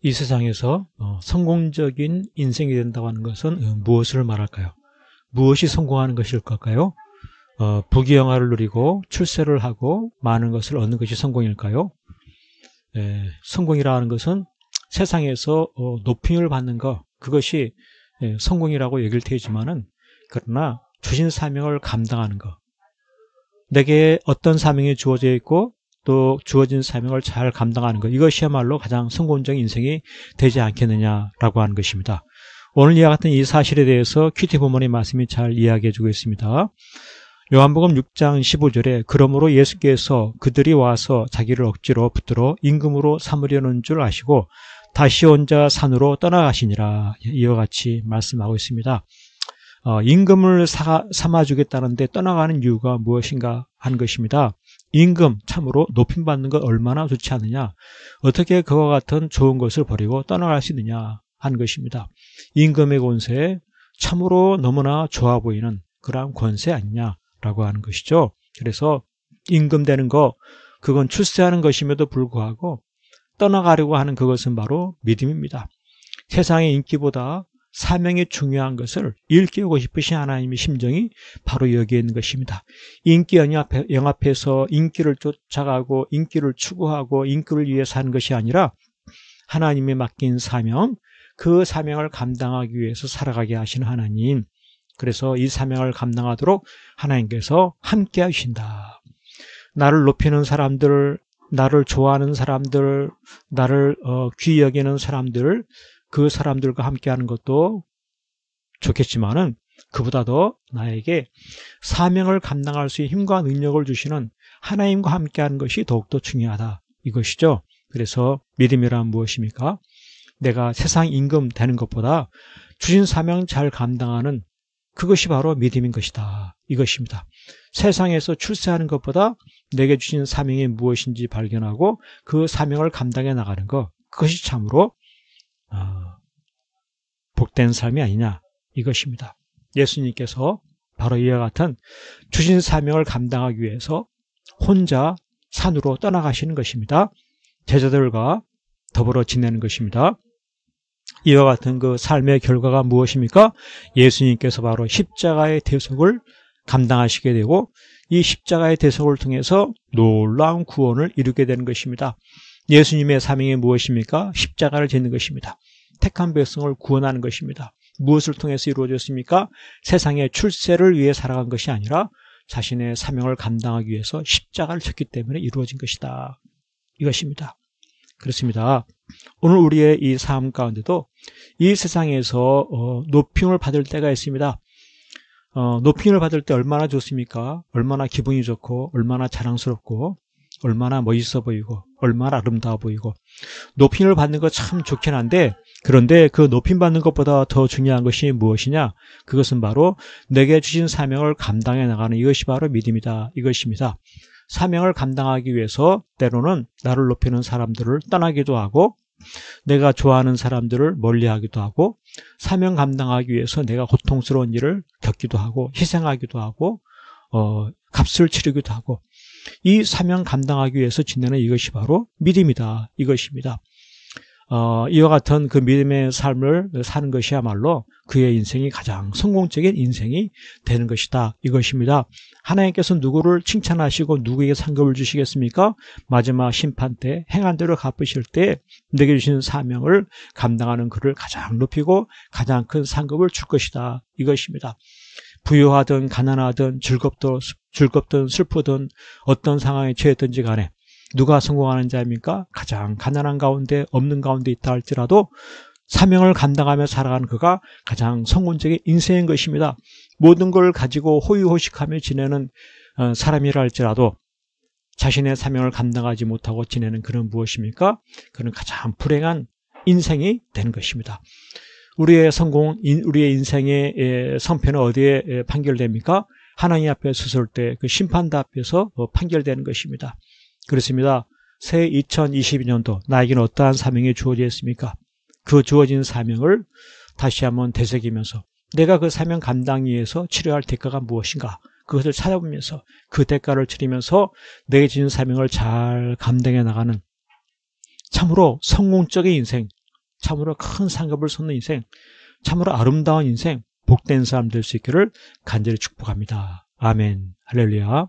이 세상에서 성공적인 인생이 된다고 하는 것은 무엇을 말할까요? 무엇이 성공하는 것일까요? 부귀영화를 누리고 출세를 하고 많은 것을 얻는 것이 성공일까요? 성공이라는 것은 세상에서 높임을 받는 것, 그것이 성공이라고 얘기를 테지만은, 그러나 주신 사명을 감당하는 것, 내게 어떤 사명이 주어져 있고 또 주어진 사명을 잘 감당하는 것, 이것이야말로 가장 성공적인 인생이 되지 않겠느냐라고 하는 것입니다. 오늘 이와 같은 이 사실에 대해서 큐티 부모님 말씀이 잘 이야기해 주고 있습니다. 요한복음 6장 15절에 그러므로 예수께서 그들이 와서 자기를 억지로 붙들어 임금으로 삼으려는 줄 아시고 다시 혼자 산으로 떠나가시니라, 이와 같이 말씀하고 있습니다. 임금을 삼아주겠다는데 떠나가는 이유가 무엇인가 하는 것입니다. 임금, 참으로 높임받는 것 얼마나 좋지 않느냐, 어떻게 그와 같은 좋은 것을 버리고 떠나갈 수 있느냐 하는 것입니다. 임금의 권세, 참으로 너무나 좋아 보이는 그러한 권세 아니냐라고 하는 것이죠. 그래서 임금 되는 거, 그건 출세하는 것임에도 불구하고 떠나가려고 하는 그것은 바로 믿음입니다. 세상의 인기보다 사명이 중요한 것을 일깨우고 싶으신 하나님의 심정이 바로 여기에 있는 것입니다. 인기 영합해서 인기를 쫓아가고 인기를 추구하고 인기를 위해 사는 것이 아니라 하나님이 맡긴 사명, 그 사명을 감당하기 위해서 살아가게 하신 하나님, 그래서 이 사명을 감당하도록 하나님께서 함께 하신다. 나를 높이는 사람들, 나를 좋아하는 사람들, 나를 귀히 여기는 사람들, 그 사람들과 함께하는 것도 좋겠지만은 그보다 더 나에게 사명을 감당할 수 있는 힘과 능력을 주시는 하나님과 함께하는 것이 더욱더 중요하다, 이것이죠. 그래서 믿음이란 무엇입니까? 내가 세상 임금 되는 것보다 주신 사명 잘 감당하는 그것이 바로 믿음인 것이다, 이것입니다. 세상에서 출세하는 것보다 내게 주신 사명이 무엇인지 발견하고 그 사명을 감당해 나가는 것, 그것이 참으로 복된 삶이 아니냐, 이것입니다. 예수님께서 바로 이와 같은 주신 사명을 감당하기 위해서 혼자 산으로 떠나가시는 것입니다. 제자들과 더불어 지내는 것입니다. 이와 같은 그 삶의 결과가 무엇입니까? 예수님께서 바로 십자가의 대속을 감당하시게 되고 이 십자가의 대속을 통해서 놀라운 구원을 이루게 되는 것입니다. 예수님의 사명이 무엇입니까? 십자가를 짓는 것입니다. 택한 백성을 구원하는 것입니다. 무엇을 통해서 이루어졌습니까? 세상의 출세를 위해 살아간 것이 아니라 자신의 사명을 감당하기 위해서 십자가를 졌기 때문에 이루어진 것이다, 이것입니다. 그렇습니다. 오늘 우리의 이 삶 가운데도 이 세상에서 높임을 받을 때가 있습니다. 높임을 받을 때 얼마나 좋습니까? 얼마나 기분이 좋고 얼마나 자랑스럽고 얼마나 멋있어 보이고 얼마나 아름다워 보이고, 높임을 받는 거 참 좋긴 한데, 그런데 그 높임 받는 것보다 더 중요한 것이 무엇이냐? 그것은 바로 내게 주신 사명을 감당해 나가는, 이것이 바로 믿음이다, 이것입니다. 사명을 감당하기 위해서 때로는 나를 높이는 사람들을 떠나기도 하고 내가 좋아하는 사람들을 멀리하기도 하고 사명 감당하기 위해서 내가 고통스러운 일을 겪기도 하고 희생하기도 하고 값을 치르기도 하고, 이 사명 감당하기 위해서 지내는 이것이 바로 믿음이다, 이것입니다. 이와 같은 그 믿음의 삶을 사는 것이야말로 그의 인생이 가장 성공적인 인생이 되는 것이다, 이것입니다. 하나님께서 누구를 칭찬하시고 누구에게 상급을 주시겠습니까? 마지막 심판 때 행한 대로 갚으실 때 내게 주신 사명을 감당하는 그를 가장 높이고 가장 큰 상급을 줄 것이다, 이것입니다. 부유하든 가난하든 즐겁든 슬프든 어떤 상황에 처했든지 간에 누가 성공하는 자입니까? 가장 가난한 가운데 없는 가운데 있다 할지라도 사명을 감당하며 살아가는 그가 가장 성공적인 인생인 것입니다. 모든 걸 가지고 호의호식하며 지내는 사람이라 할지라도 자신의 사명을 감당하지 못하고 지내는 그는 무엇입니까? 그는 가장 불행한 인생이 되는 것입니다. 우리의 우리의 인생의 성패는 어디에 판결됩니까? 하나님 앞에 섰을 때 그 심판대 앞에서 판결되는 것입니다. 그렇습니다. 새 2022년도 나에게는 어떠한 사명이 주어져 있습니까? 그 주어진 사명을 다시 한번 되새기면서 내가 그 사명 감당하기 위해서 치료할 대가가 무엇인가, 그것을 찾아보면서 그 대가를 치르면서 내게 주신 사명을 잘 감당해 나가는 참으로 성공적인 인생, 참으로 큰 상급을 솟는 인생, 참으로 아름다운 인생, 복된 사람 될 수 있기를 간절히 축복합니다. 아멘. 할렐루야.